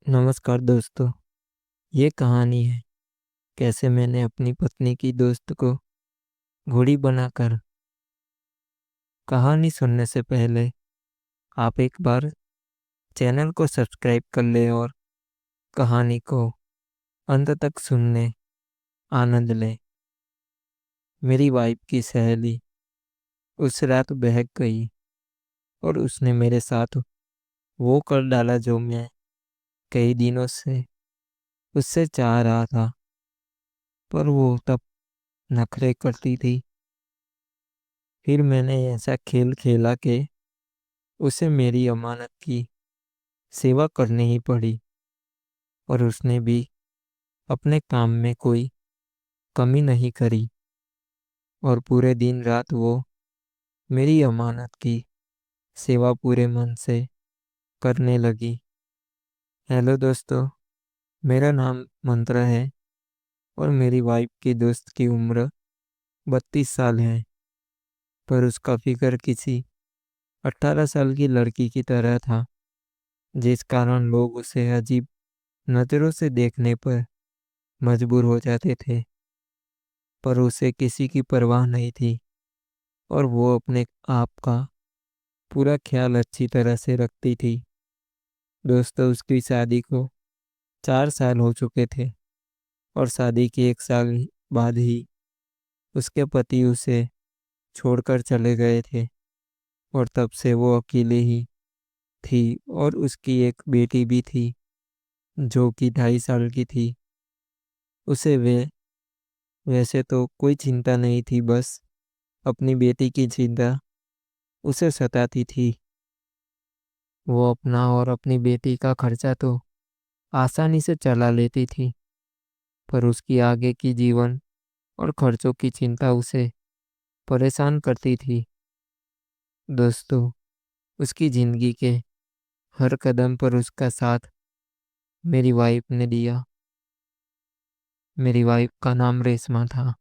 नमस्कार दोस्तों। ये कहानी है कैसे मैंने अपनी पत्नी की दोस्त को घोड़ी बनाकर। कहानी सुनने से पहले आप एक बार चैनल को सब्सक्राइब कर लें और कहानी को अंत तक सुनने आनंद लें। मेरी वाइफ की सहेली उस रात बहक गई और उसने मेरे साथ वो कर डाला जो मैं कई दिनों से उससे चाह रहा था, पर वो तब नखरे करती थी। फिर मैंने ऐसा खेल खेला कि उसे मेरी अमानत की सेवा करनी ही पड़ी, और उसने भी अपने काम में कोई कमी नहीं करी और पूरे दिन रात वो मेरी अमानत की सेवा पूरे मन से करने लगी। हेलो दोस्तों, मेरा नाम मंत्रा है और मेरी वाइफ की दोस्त की उम्र 32 साल है, पर उसका फिक्र किसी 18 साल की लड़की की तरह था, जिस कारण लोग उसे अजीब नज़रों से देखने पर मजबूर हो जाते थे। पर उसे किसी की परवाह नहीं थी और वो अपने आप का पूरा ख्याल अच्छी तरह से रखती थी। दोस्तों, उसकी शादी को 4 साल हो चुके थे और शादी के 1 साल बाद ही उसके पति उसे छोड़कर चले गए थे, और तब से वो अकेले ही थी। और उसकी एक बेटी भी थी जो कि 2.5 साल की थी। उसे वैसे तो कोई चिंता नहीं थी, बस अपनी बेटी की चिंता उसे सताती थी। वो अपना और अपनी बेटी का खर्चा तो आसानी से चला लेती थी, पर उसकी आगे की जीवन और खर्चों की चिंता उसे परेशान करती थी। दोस्तों, उसकी जिंदगी के हर कदम पर उसका साथ मेरी वाइफ ने दिया। मेरी वाइफ का नाम रेशमा था।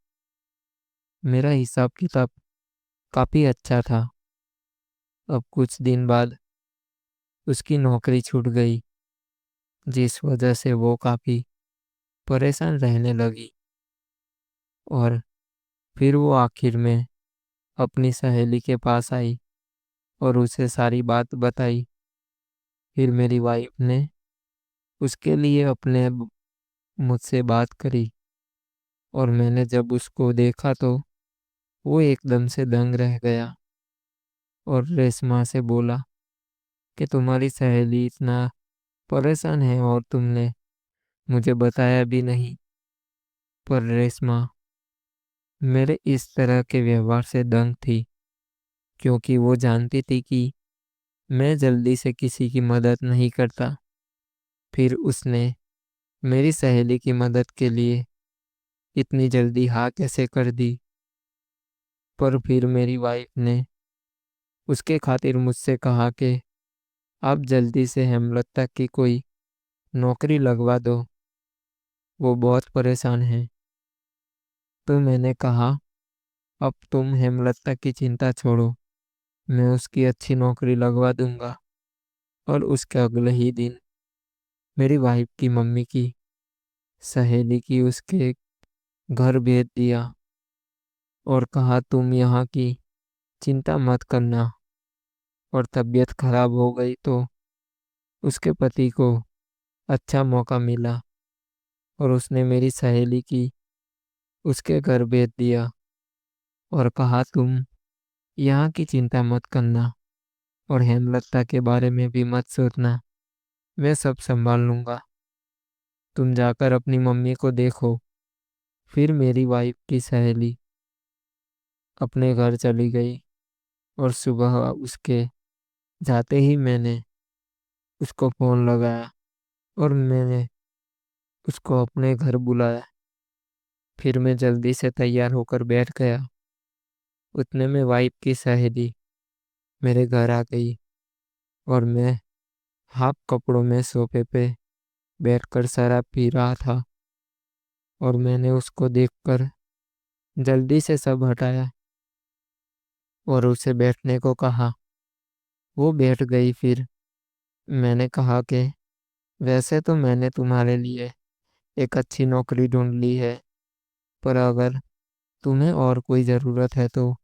मेरा हिसाब किताब काफ़ी अच्छा था। अब कुछ दिन बाद उसकी नौकरी छूट गई, जिस वजह से वो काफ़ी परेशान रहने लगी। और फिर वो आखिर में अपनी सहेली के पास आई और उसे सारी बात बताई। फिर मेरी वाइफ ने उसके लिए मुझसे बात करी, और मैंने जब उसको देखा तो वो एकदम से दंग रह गया और रेशमा से बोला कि तुम्हारी सहेली इतना परेशान है और तुमने मुझे बताया भी नहीं। पर रेशमा मेरे इस तरह के व्यवहार से दंग थी, क्योंकि वो जानती थी कि मैं जल्दी से किसी की मदद नहीं करता। फिर उसने मेरी सहेली की मदद के लिए इतनी जल्दी हाँ कैसे कर दी। पर फिर मेरी वाइफ ने उसके खातिर मुझसे कहा कि आप जल्दी से हेमलता की कोई नौकरी लगवा दो, वो बहुत परेशान है। तो मैंने कहा, अब तुम हेमलता की चिंता छोड़ो, मैं उसकी अच्छी नौकरी लगवा दूंगा। और उसके अगले ही दिन मेरी वाइफ की मम्मी की सहेली की उसके घर भेज दिया और कहा, तुम यहाँ की चिंता मत करना। और तबीयत खराब हो गई तो उसके पति को अच्छा मौका मिला और उसने मेरी सहेली की उसके घर भेज दिया और कहा, तुम यहाँ की चिंता मत करना और हेमलता के बारे में भी मत सोचना, मैं सब संभाल लूँगा। तुम जाकर अपनी मम्मी को देखो। फिर मेरी वाइफ की सहेली अपने घर चली गई और सुबह उसके जाते ही मैंने उसको फ़ोन लगाया और मैंने उसको अपने घर बुलाया। फिर मैं जल्दी से तैयार होकर बैठ गया। उतने में वाइफ की सहेली मेरे घर आ गई और मैं हाफ कपड़ों में सोफे पे बैठकर शराब पी रहा था, और मैंने उसको देखकर जल्दी से सब हटाया और उसे बैठने को कहा। वो बैठ गई। फिर मैंने कहा कि वैसे तो मैंने तुम्हारे लिए एक अच्छी नौकरी ढूंढ ली है, पर अगर तुम्हें और कोई ज़रूरत है तो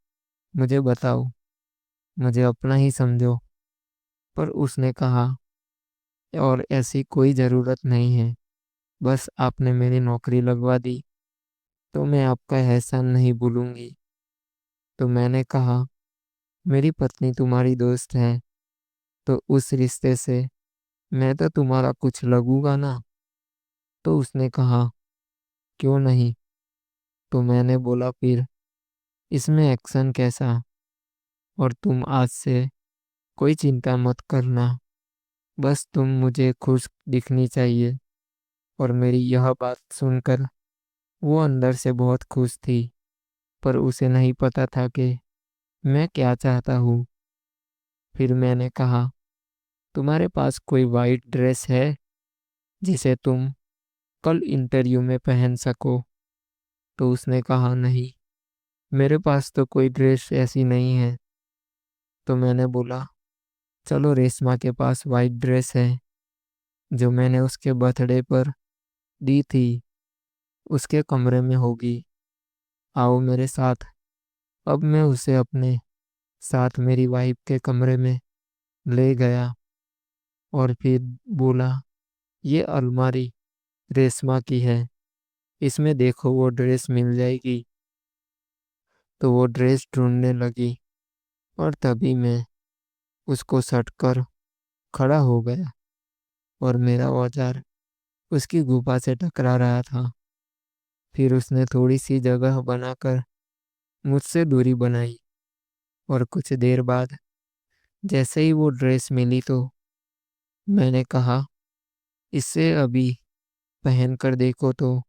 मुझे बताओ, मुझे अपना ही समझो। पर उसने कहा, और ऐसी कोई ज़रूरत नहीं है, बस आपने मेरी नौकरी लगवा दी तो मैं आपका एहसान नहीं भूलूंगी। तो मैंने कहा, मेरी पत्नी तुम्हारी दोस्त है, तो उस रिश्ते से मैं तो तुम्हारा कुछ लगूंगा ना। तो उसने कहा, क्यों नहीं। तो मैंने बोला, फिर इसमें एक्शन कैसा। और तुम आज से कोई चिंता मत करना, बस तुम मुझे खुश दिखनी चाहिए। और मेरी यह बात सुनकर वो अंदर से बहुत खुश थी, पर उसे नहीं पता था कि मैं क्या चाहता हूँ। फिर मैंने कहा, तुम्हारे पास कोई वाइट ड्रेस है जिसे तुम कल इंटरव्यू में पहन सको। तो उसने कहा, नहीं, मेरे पास तो कोई ड्रेस ऐसी नहीं है। तो मैंने बोला, चलो, रेशमा के पास वाइट ड्रेस है जो मैंने उसके बर्थडे पर दी थी, उसके कमरे में होगी। आओ मेरे साथ। अब मैं उसे अपने साथ मेरी वाइफ के कमरे में ले गया और फिर बोला, ये अलमारी रेशमा की है, इसमें देखो वो ड्रेस मिल जाएगी। तो वो ड्रेस ढूंढने लगी और तभी मैं उसको सट कर खड़ा हो गया और मेरा औजार उसकी गुफा से टकरा रहा था। फिर उसने थोड़ी सी जगह बनाकर मुझसे दूरी बनाई और कुछ देर बाद जैसे ही वो ड्रेस मिली तो मैंने कहा, इसे अभी पहन कर देखो। तो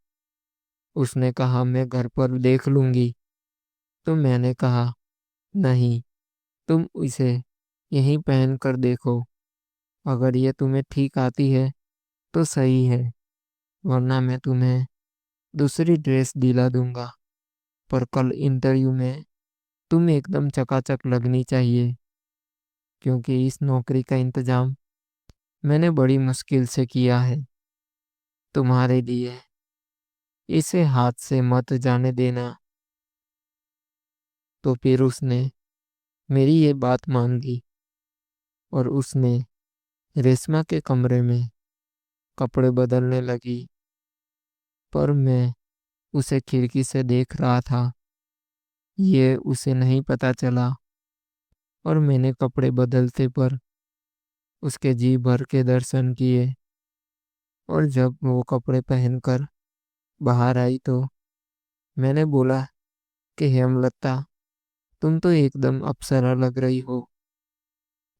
उसने कहा, मैं घर पर देख लूंगी। तो मैंने कहा, नहीं, तुम इसे यहीं पहन कर देखो। अगर ये तुम्हें ठीक आती है तो सही है, वरना मैं तुम्हें दूसरी ड्रेस दिला दूंगा। पर कल इंटरव्यू में तुम एकदम चकाचक लगनी चाहिए, क्योंकि इस नौकरी का इंतजाम मैंने बड़ी मुश्किल से किया है तुम्हारे लिए। इसे हाथ से मत जाने देना। तो फिर उसने मेरी ये बात मान ली और उसने रेशमा के कमरे में कपड़े बदलने लगी। पर मैं उसे खिड़की से देख रहा था, ये उसे नहीं पता चला। और मैंने कपड़े बदलते पर उसके जी भर के दर्शन किए। और जब वो कपड़े पहनकर बाहर आई तो मैंने बोला कि हेमलता, तुम तो एकदम अप्सरा लग रही हो,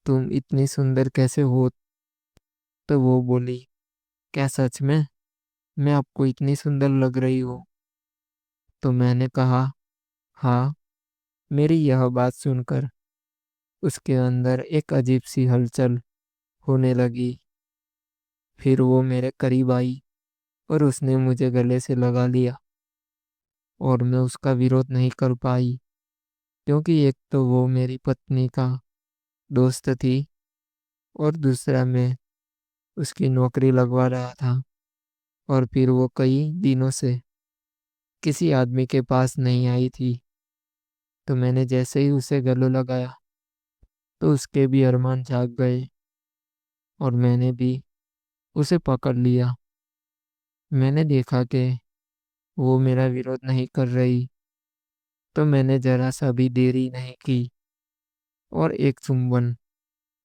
तुम इतनी सुंदर कैसे हो। तो वो बोली, क्या सच में मैं आपको इतनी सुंदर लग रही हूँ। तो मैंने कहा, हाँ। मेरी यह बात सुनकर उसके अंदर एक अजीब सी हलचल होने लगी। फिर वो मेरे करीब आई और उसने मुझे गले से लगा लिया। और मैं उसका विरोध नहीं कर पाई, क्योंकि एक तो वो मेरी पत्नी का दोस्त थी और दूसरा मैं उसकी नौकरी लगवा रहा था। और फिर वो कई दिनों से किसी आदमी के पास नहीं आई थी। तो मैंने जैसे ही उसे गले लगाया तो उसके भी अरमान जाग गए और मैंने भी उसे पकड़ लिया। मैंने देखा कि वो मेरा विरोध नहीं कर रही, तो मैंने जरा सा भी देरी नहीं की और एक चुंबन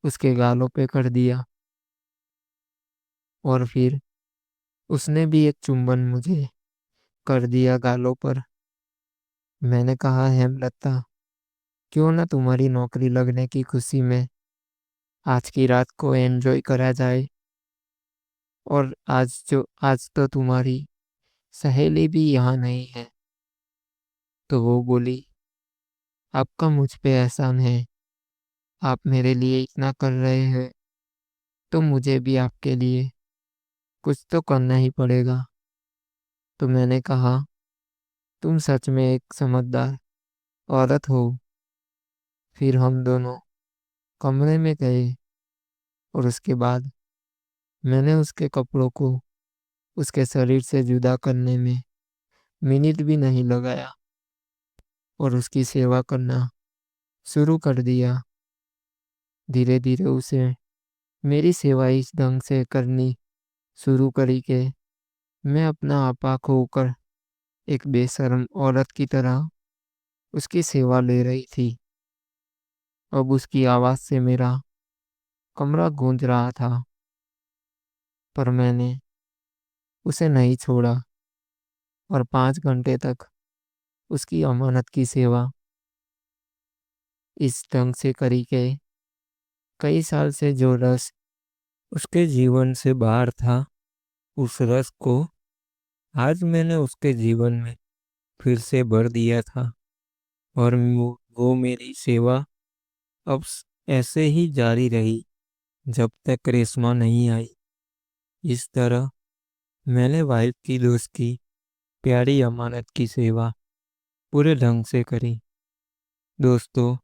उसके गालों पे कर दिया। और फिर उसने भी एक चुंबन मुझे कर दिया गालों पर। मैंने कहा, हेमलता, क्यों ना तुम्हारी नौकरी लगने की खुशी में आज की रात को एंजॉय करा जाए। और आज तो तुम्हारी सहेली भी यहाँ नहीं है। तो वो बोली, आपका मुझ पे एहसान है, आप मेरे लिए इतना कर रहे हैं तो मुझे भी आपके लिए कुछ तो करना ही पड़ेगा। तो मैंने कहा, तुम सच में एक समझदार औरत हो। फिर हम दोनों कमरे में गए और उसके बाद मैंने उसके कपड़ों को उसके शरीर से जुदा करने में मिनट भी नहीं लगाया और उसकी सेवा करना शुरू कर दिया। धीरे धीरे उसे मेरी सेवा इस ढंग से करनी शुरू करी कि मैं अपना आपा खोकर एक बेशर्म औरत की तरह उसकी सेवा ले रही थी। अब उसकी आवाज़ से मेरा कमरा गूंज रहा था, पर मैंने उसे नहीं छोड़ा और 5 घंटे तक उसकी अमानत की सेवा इस ढंग से करी कि कई साल से जो रस उसके जीवन से बाहर था, उस रस को आज मैंने उसके जीवन में फिर से भर दिया था। और वो मेरी सेवा अब ऐसे ही जारी रही जब तक रेशमा नहीं आई। इस तरह मैंने वाइफ की दोस्त की प्यारी अमानत की सेवा पूरे ढंग से करी। दोस्तों,